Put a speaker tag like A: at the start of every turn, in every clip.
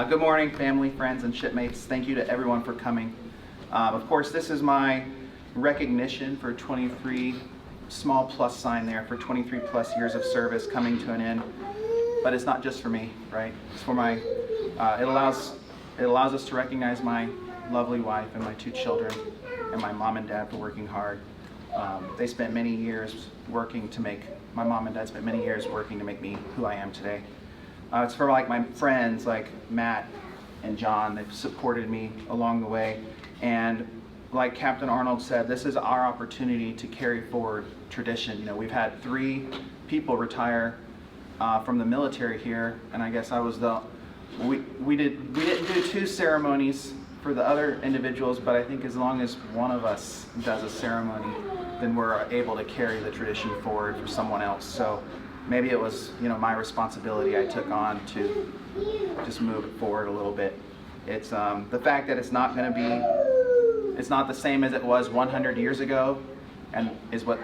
A: Good morning, family, friends, and shipmates. Thank you to everyone for coming. Of course, this is my recognition for 23, small plus sign there, for 23 plus years of service coming to an end. But it's not just for me, right? It's for my, it allows us to recognize my lovely wife and my 2 children and my mom and dad for working hard. They spent many years working to make, my mom and dad spent many years working to make me who I am today. It's for like my friends like Matt and John. They've supported me along the way. And like Captain Arnold said, this is our opportunity to carry forward tradition. You know, we've had 3 people retire from the military here, and I guess I was the, we didn't do 2 ceremonies for the other individuals, but I think as long as one of us does a ceremony, then we're able to carry the tradition forward for someone else. So maybe it was, you know, my responsibility I took on to just move it forward a little bit. It's the fact that it's not going to be, it's not the same as it was 100 years ago, and is what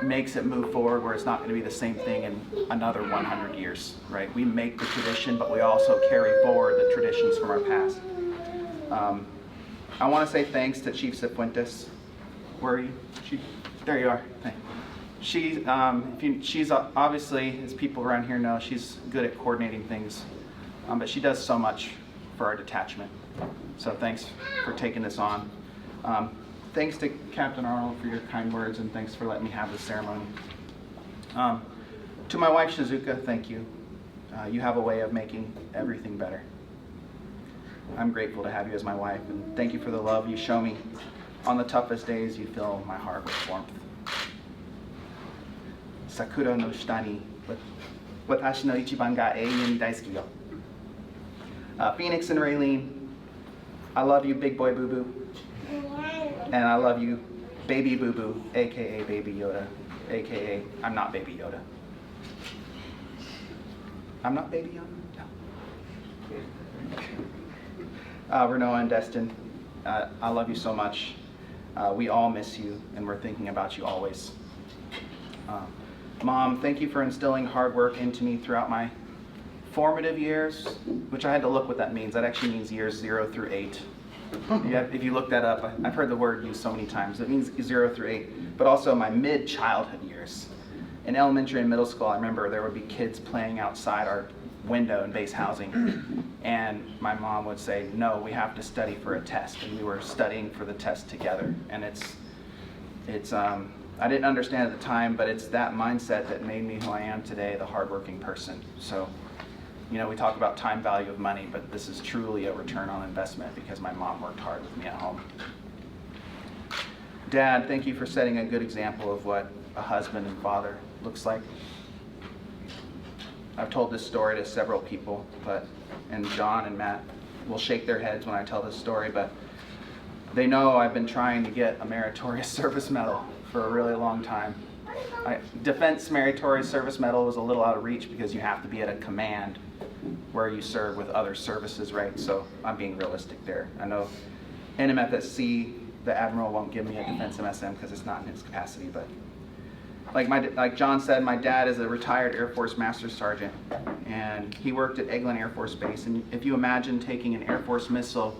A: makes it move forward, where it's not going to be the same thing in another 100 years, right? We make the tradition, but we also carry forward the traditions from our past. I want to say thanks to Chief Cifuentes. Where are you? There you are. Thanks. She's obviously, as people around here know, she's good at coordinating things, but she does so much for our detachment. So thanks for taking this on. Thanks to Captain Arnold for your kind words, and thanks for letting me have this ceremony. To my wife Shizuka, thank you. You have a way of making everything better. I'm grateful to have you as my wife, and thank you for the love you show me. On the toughest days, you fill my heart with warmth. Sakura no shita ni watashi no ichiban ga eiin ni daisuki yo. Phoenix and Raylene, I love you, Big Boy Boo Boo. And I love you, Baby Boo Boo, aka Baby Yoda, aka I'm not Baby Yoda. I'm not Baby Yoda? No. Renault and Destin, I love you so much. We all miss you, and we're thinking about you always. Mom, thank you for instilling hard work into me throughout my formative years, which I had to look what that means. That actually means years 0 through 8. If you look that up, I've heard the word used so many times. It means 0 through 8, but also my mid-childhood years. In elementary and middle school, I remember there would be kids playing outside our window in base housing, and my mom would say, no, we have to study for a test, and we were studying for the test together. And I didn't understand at the time, but it's that mindset that made me who I am today, the hardworking person. So, you know, we talk about time value of money, but this is truly a return on investment because my mom worked hard with me at home. Dad, thank you for setting a good example of what a husband and father looks like. I've told this story to several people, and John and Matt will shake their heads when I tell this story, but they know I've been trying to get a meritorious service medal for a really long time. Defense Meritorious Service Medal was a little out of reach because you have to be at a command where you serve with other services, right? So I'm being realistic there. I know NMFSC, the Admiral won't give me a Defense MSM because it's not in his capacity, but like John said, my dad is a retired Air Force Master Sergeant, and he worked at Eglin Air Force Base. And if you imagine taking an Air Force missile,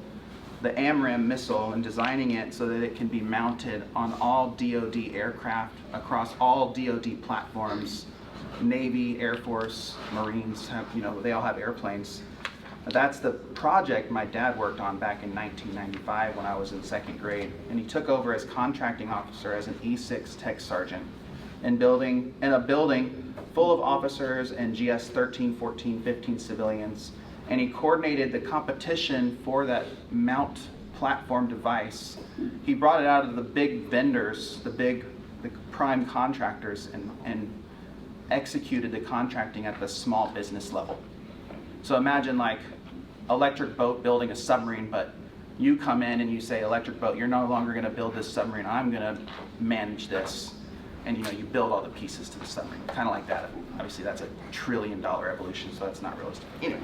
A: the AMRAAM missile, and designing it so that it can be mounted on all DoD aircraft across all DoD platforms, Navy, Air Force, Marines, you know, they all have airplanes. That's the project my dad worked on back in 1995 when I was in 2nd grade, and he took over as contracting officer as an E6 tech sergeant in a building full of officers and GS 13, 14, 15 civilians. And he coordinated the competition for that mount platform device. He brought it out of the big vendors, the prime contractors, and executed the contracting at the small business level. So imagine like Electric Boat building a submarine, but you come in and you say, Electric Boat, you're no longer going to build this submarine, I'm going to manage this. And you know, you build all the pieces to the submarine, kind of like that. Obviously that's a $1 trillion evolution, so that's not realistic. Anyway.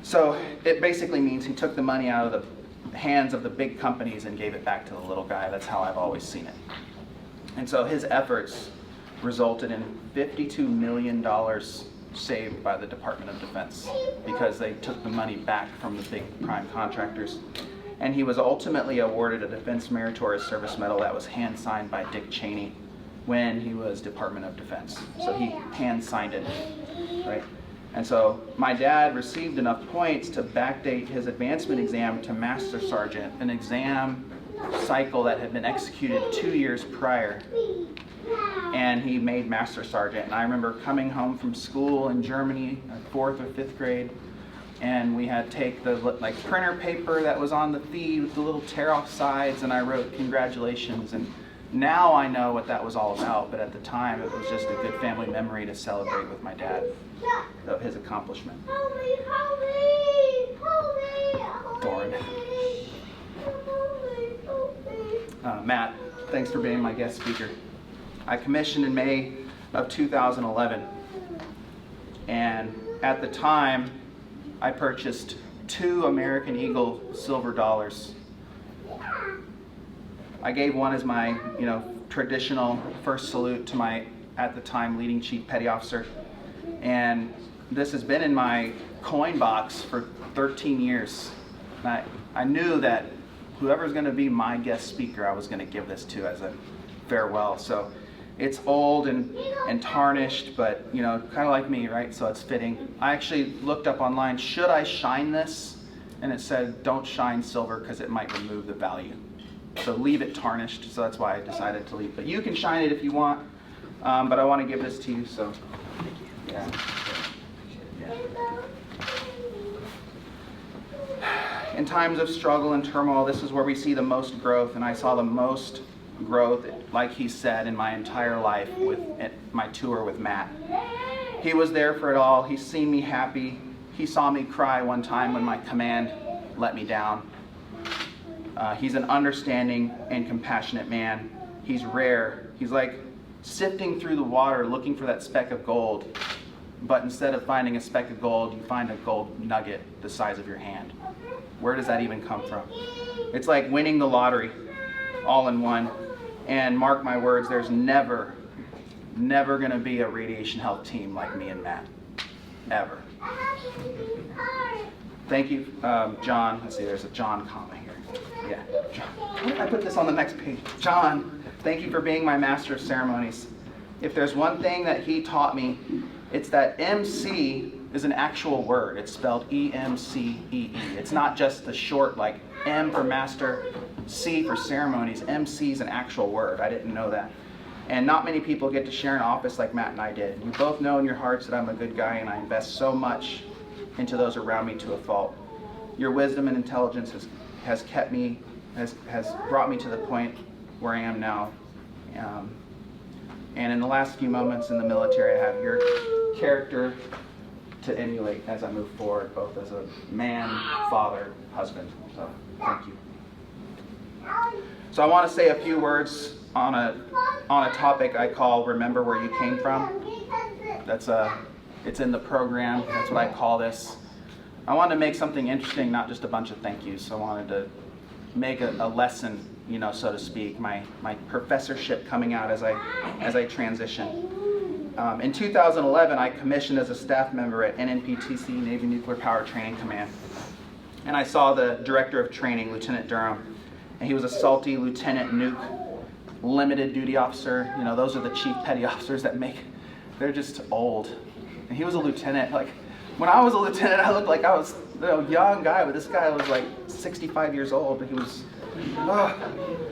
A: So it basically means he took the money out of the hands of the big companies and gave it back to the little guy. That's how I've always seen it. And so his efforts resulted in $52 million saved by the Department of Defense because they took the money back from the big prime contractors. And he was ultimately awarded a Defense Meritorious Service Medal that was hand-signed by Dick Cheney when he was Department of Defense. So he hand-signed it, right? And so my dad received enough points to backdate his advancement exam to Master Sergeant, an exam cycle that had been executed 2 years prior. And he made Master Sergeant. And I remember coming home from school in Germany, 4th or 5th grade, and we had to take the printer paper that was on the feed with the little tear-off sides, and I wrote congratulations. And now I know what that was all about, but at the time it was just a good family memory to celebrate with my dad of his accomplishment. Thorn. Matt, thanks for being my guest speaker. I commissioned in May of 2011, and at the time I purchased 2 American Eagle silver dollars. I gave one as my, traditional first salute to my, at the time, leading chief petty officer. And this has been in my coin box for 13 years. And I knew that whoever's going to be my guest speaker, I was going to give this to as a farewell. So it's old and tarnished, but kind of like me, right? So it's fitting. I actually looked up online, should I shine this? And it said, don't shine silver because it might remove the value. So leave it tarnished. So that's why I decided to leave. But you can shine it if you want. But I want to give this to you. So yeah. In times of struggle and turmoil, this is where we see the most growth. And I saw the most growth, like he said, in my entire life with my tour with Matt. He was there for it all. He's seen me happy. He saw me cry one time when my command let me down. He's an understanding and compassionate man. He's rare. He's like sifting through the water looking for that speck of gold. But instead of finding a speck of gold, you find a gold nugget the size of your hand. Where does that even come from? It's like winning the lottery all in one. And mark my words, there's never going to be a radiation health team like me and Matt. Ever. Thank you, John. Let's see, there's a John comment here. Yeah, John. I put this on the next page. John, thank you for being my master of ceremonies. If there's one thing that he taught me, it's that MC is an actual word. It's spelled E-M-C-E-E. It's not just the short, like M for master, C for ceremonies. MC is an actual word. I didn't know that. And not many people get to share an office like Matt and I did. You both know in your hearts that I'm a good guy and I invest so much into those around me to a fault. Your wisdom and intelligence has kept me, has brought me to the point where I am now. And in the last few moments in the military, I have your character to emulate as I move forward, both as a man, father, husband. So thank you. So I want to say a few words on a topic I call "Remember Where You Came From." It's in the program. That's what I call this. I wanted to make something interesting, not just a bunch of thank yous. So I wanted to make a lesson, so to speak, my professorship coming out as I transition. In 2011, I commissioned as a staff member at NNPTC, Navy Nuclear Power Training Command. And I saw the director of training, Lieutenant Durham, and he was a salty lieutenant nuke, limited duty officer. Those are the chief petty officers they're just old. And he was a lieutenant. Like, when I was a lieutenant, I looked like I was a young guy, but this guy was like 65 years old. But he was,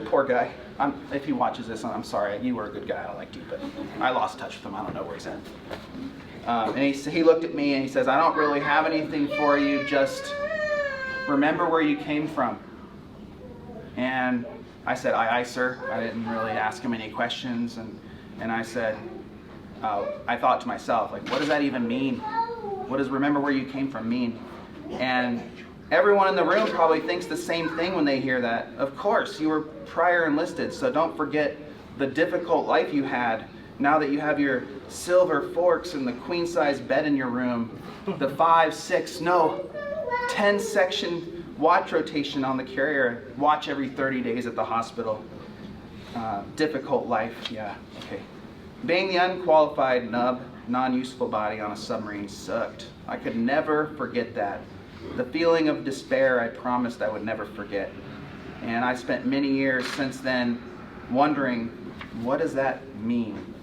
A: poor guy. If he watches this, I'm sorry. You were a good guy. I liked you, but I lost touch with him. I don't know where he's at. And he looked at me and he says, "I don't really have anything for you. Just remember where you came from." And I said, "Aye, aye, sir." I didn't really ask him any questions. And I said, I thought to myself, like, what does that even mean? What does "remember where you came from" mean? And everyone in the room probably thinks the same thing when they hear that. Of course, you were prior enlisted, so don't forget the difficult life you had now that you have your silver forks and the queen-size bed in your room, the 5, 6, no, 10-section watch rotation on the carrier, watch every 30 days at the hospital. Difficult life, yeah, okay. Being the unqualified nub non-useful body on a submarine sucked. I could never forget that. The feeling of despair I promised I would never forget. And I spent many years since then wondering, what does that mean?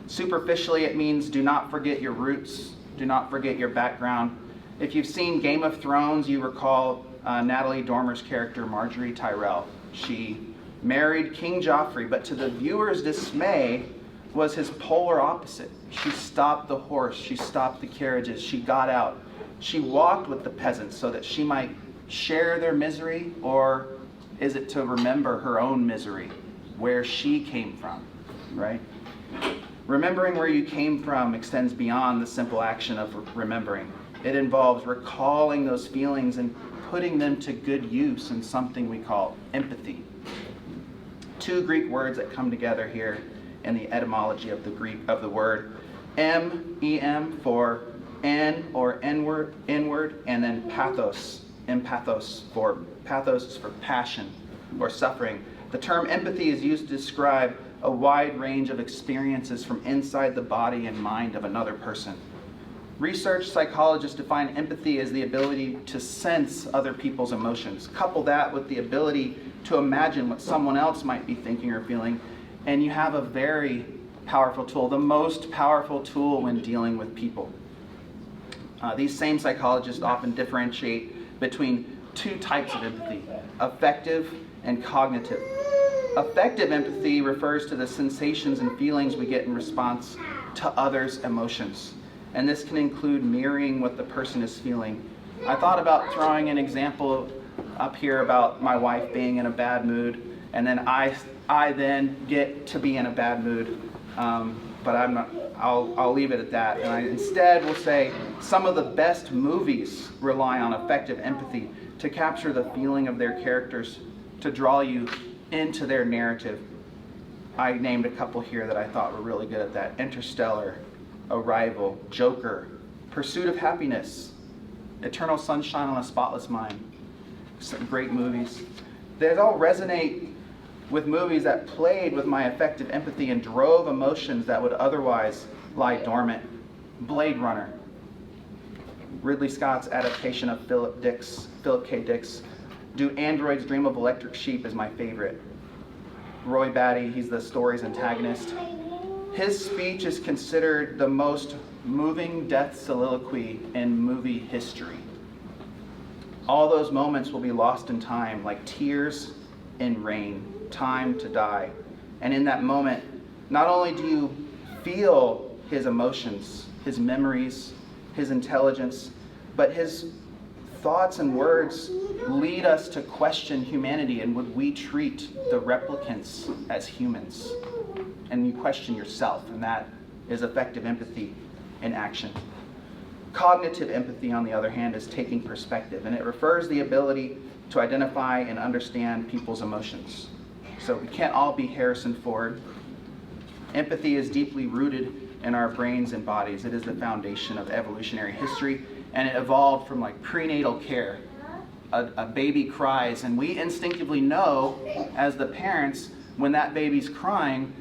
A: Superficially, it means do not forget your roots, do not forget your background. If you've seen Game of Thrones, you recall Natalie Dormer's character, Marjorie Tyrell. She married King Joffrey, but to the viewer's dismay, was his polar opposite. She stopped the horse, she stopped the carriages, she got out. She walked with the peasants so that she might share their misery, or is it to remember her own misery, where she came from, right? Remembering where you came from extends beyond the simple action of remembering. It involves recalling those feelings and putting them to good use in something we call empathy. Two Greek words that come together here in the etymology of the word. M-E-M for N or N-word, inward, and then pathos, empathos pathos is for passion or suffering. The term empathy is used to describe a wide range of experiences from inside the body and mind of another person. Research psychologists define empathy as the ability to sense other people's emotions. Couple that with the ability to imagine what someone else might be thinking or feeling, and you have a very powerful tool, the most powerful tool when dealing with people. These same psychologists often differentiate between two types of empathy, affective and cognitive. Affective empathy refers to the sensations and feelings we get in response to others' emotions. And this can include mirroring what the person is feeling. I thought about throwing an example up here about my wife being in a bad mood, and then I then get to be in a bad mood, but I'll leave it at that. And I instead will say some of the best movies rely on affective empathy to capture the feeling of their characters, to draw you into their narrative. I named a couple here that I thought were really good at that. Interstellar, Arrival, Joker, Pursuit of Happiness, Eternal Sunshine on a Spotless Mind. Some great movies. They all resonate with movies that played with my affective empathy and drove emotions that would otherwise lie dormant. Blade Runner, Ridley Scott's adaptation of Philip K. Dick's Do Androids Dream of Electric Sheep is my favorite. Roy Batty, he's the story's antagonist. His speech is considered the most moving death soliloquy in movie history. All those moments will be lost in time, like tears in rain, time to die. And in that moment, not only do you feel his emotions, his memories, his intelligence, but his thoughts and words lead us to question humanity and would we treat the replicants as humans? And you question yourself, and that is affective empathy in action. Cognitive empathy, on the other hand, is taking perspective, and it refers the ability to identify and understand people's emotions. So we can't all be Harrison Ford. Empathy is deeply rooted in our brains and bodies. It is the foundation of evolutionary history, and it evolved from like prenatal care. A baby cries, and we instinctively know, as the parents, when that baby's crying,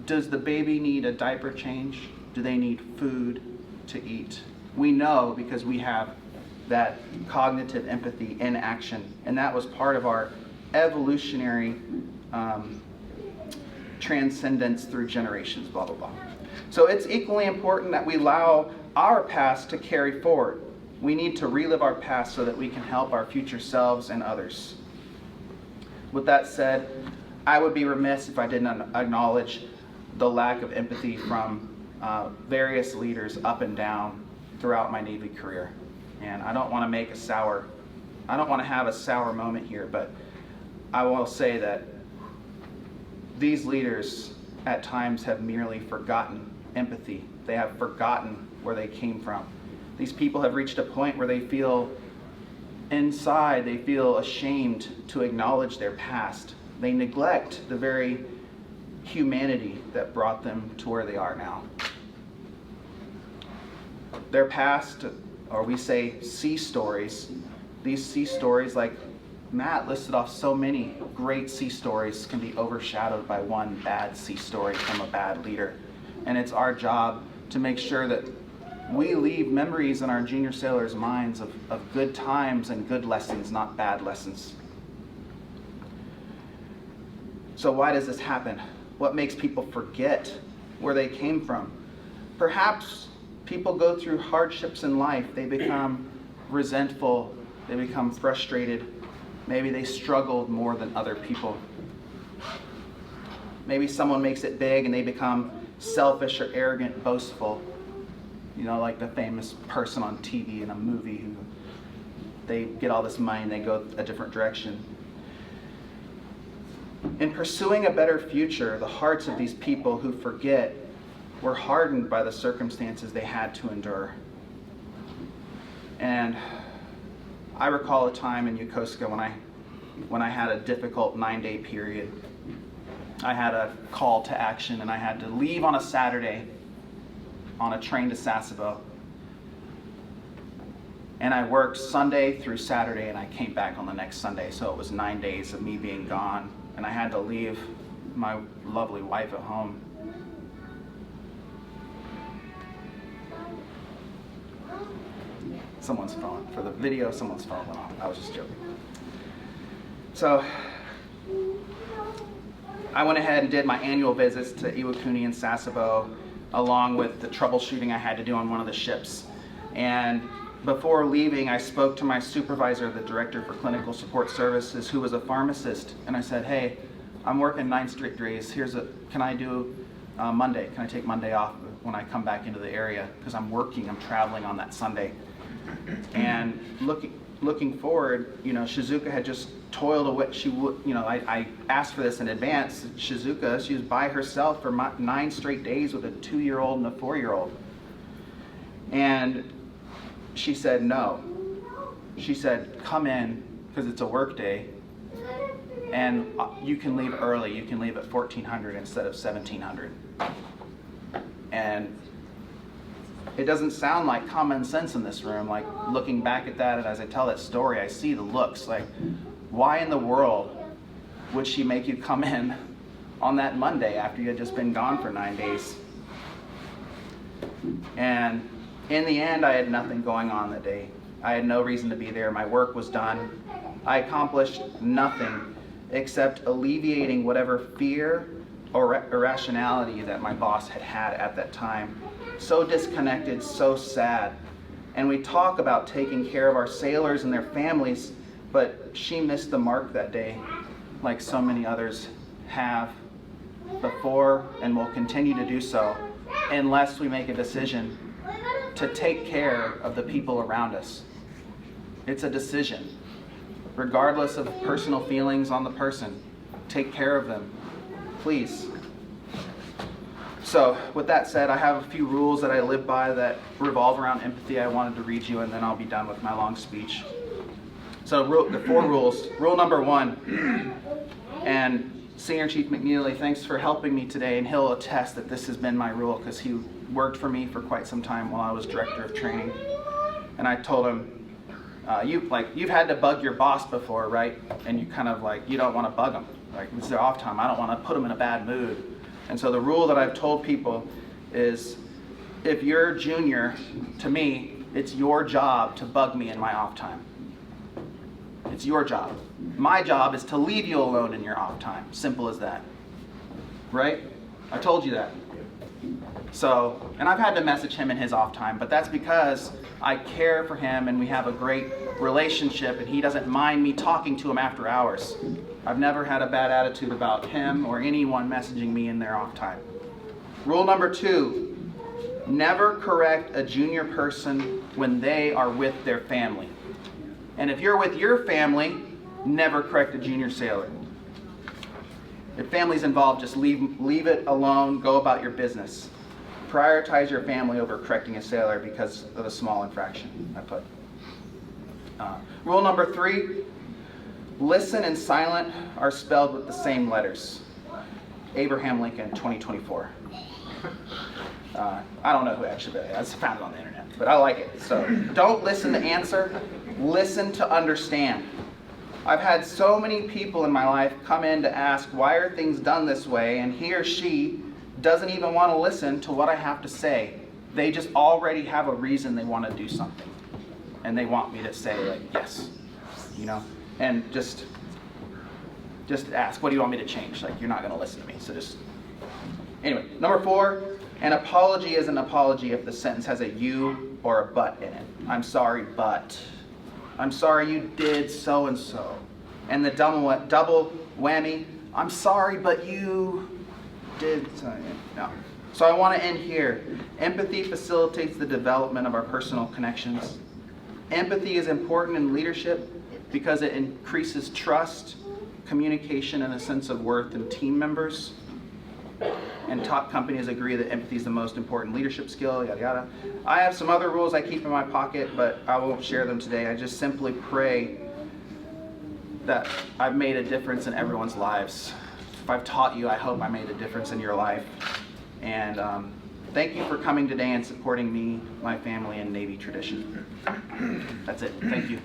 A: does the baby need a diaper change? Do they need food to eat? We know because we have that cognitive empathy in action, and that was part of our evolutionary transcendence through generations, blah, blah, blah. So it's equally important that we allow our past to carry forward. We need to relive our past so that we can help our future selves and others. With that said, I would be remiss if I didn't acknowledge the lack of empathy from various leaders up and down throughout my Navy career. And I don't want to have a sour moment here, but I will say that these leaders at times have merely forgotten empathy. They have forgotten where they came from. These people have reached a point where they feel inside, they feel ashamed to acknowledge their past. They neglect the very humanity that brought them to where they are now. Their past, or we say sea stories, these sea stories, like Matt listed off so many great sea stories, can be overshadowed by one bad sea story from a bad leader. And it's our job to make sure that we leave memories in our junior sailors' minds of good times and good lessons, not bad lessons. So why does this happen? What makes people forget where they came from? Perhaps people go through hardships in life. They become resentful. They become frustrated. Maybe they struggled more than other people. Maybe someone makes it big and they become selfish or arrogant, boastful. You know, like the famous person on TV in a movie who they get all this money and they go a different direction. In pursuing a better future, the hearts of these people who forget were hardened by the circumstances they had to endure. And I recall a time in Yokosuka when I had a difficult 9-day period. I had a call to action and I had to leave on a Saturday on a train to Sasebo. And I worked Sunday through Saturday and I came back on the next Sunday. So it was 9 days of me being gone. And I had to leave my lovely wife at home. Someone's phone. For the video, someone's phone went off. I was just joking. So I went ahead and did my annual visits to Iwakuni and Sasebo, along with the troubleshooting I had to do on one of the ships. And before leaving, I spoke to my supervisor, the director for clinical support services, who was a pharmacist, and I said, hey, I'm working 9 straight days. Can I do Monday? Can I take Monday off when I come back into the area? Because I'm traveling on that Sunday. And looking forward, Shizuka had just toiled away. I asked for this in advance. Shizuka, she was by herself for 9 straight days with a 2-year-old and a 4-year-old. And she said no. She said, come in, because it's a work day, and you can leave early. You can leave at 1400 instead of 1700. And it doesn't sound like common sense in this room. Like, looking back at that, and as I tell that story, I see the looks. Like, why in the world would she make you come in on that Monday after you had just been gone for 9 days? And in the end, I had nothing going on that day. I had no reason to be there. My work was done. I accomplished nothing except alleviating whatever fear or irrationality that my boss had at that time. So disconnected, so sad. And we talk about taking care of our sailors and their families, but she missed the mark that day, like so many others have before and will continue to do so, unless we make a decision to take care of the people around us. It's a decision. Regardless of personal feelings on the person, take care of them, please. So with that said, I have a few rules that I live by that revolve around empathy. I wanted to read you, and then I'll be done with my long speech. So the 4 rules. Rule number 1, and Senior Chief McNeely, thanks for helping me today, and he'll attest that this has been my rule because he worked for me for quite some time while I was director of training. And I told him, you've had to bug your boss before, right? And you kind of you don't want to bug them. Like, it's their off time. I don't want to put them in a bad mood. And so the rule that I've told people is, if you're junior, to me, it's your job to bug me in my off time. It's your job. My job is to leave you alone in your off time. Simple as that. Right? I told you that. So, and I've had to message him in his off time, but that's because I care for him and we have a great relationship and he doesn't mind me talking to him after hours. I've never had a bad attitude about him or anyone messaging me in their off time. Rule number 2, never correct a junior person when they are with their family. And if you're with your family, never correct a junior sailor. If family's involved, just leave it alone, go about your business. Prioritize your family over correcting a sailor because of a small infraction, I put. Rule number 3, listen and silent are spelled with the same letters. Abraham Lincoln, 2024. I don't know who actually did it. I just found it on the internet, but I like it. So don't listen to answer, listen to understand. I've had so many people in my life come in to ask, why are things done this way? And he or she doesn't even want to listen to what I have to say. they just already have a reason they want to do something. And they want me to say, like, yes, you know? And just ask, what do you want me to change? Like, you're not going to listen to me, so just... Anyway, number 4, an apology is an apology if the sentence has a you or a but in it. I'm sorry, but. I'm sorry you did so-and-so. And the double whammy, I'm sorry, but you did something. No. So I want to end here. Empathy facilitates the development of our personal connections. Empathy is important in leadership because it increases trust, communication, and a sense of worth in team members. And top companies agree that empathy is the most important leadership skill, yada yada. I have some other rules I keep in my pocket, but I won't share them today. I just simply pray that I've made a difference in everyone's lives. If I've taught you, I hope I made a difference in your life. And thank you for coming today and supporting me, my family, and Navy tradition. That's it. Thank you.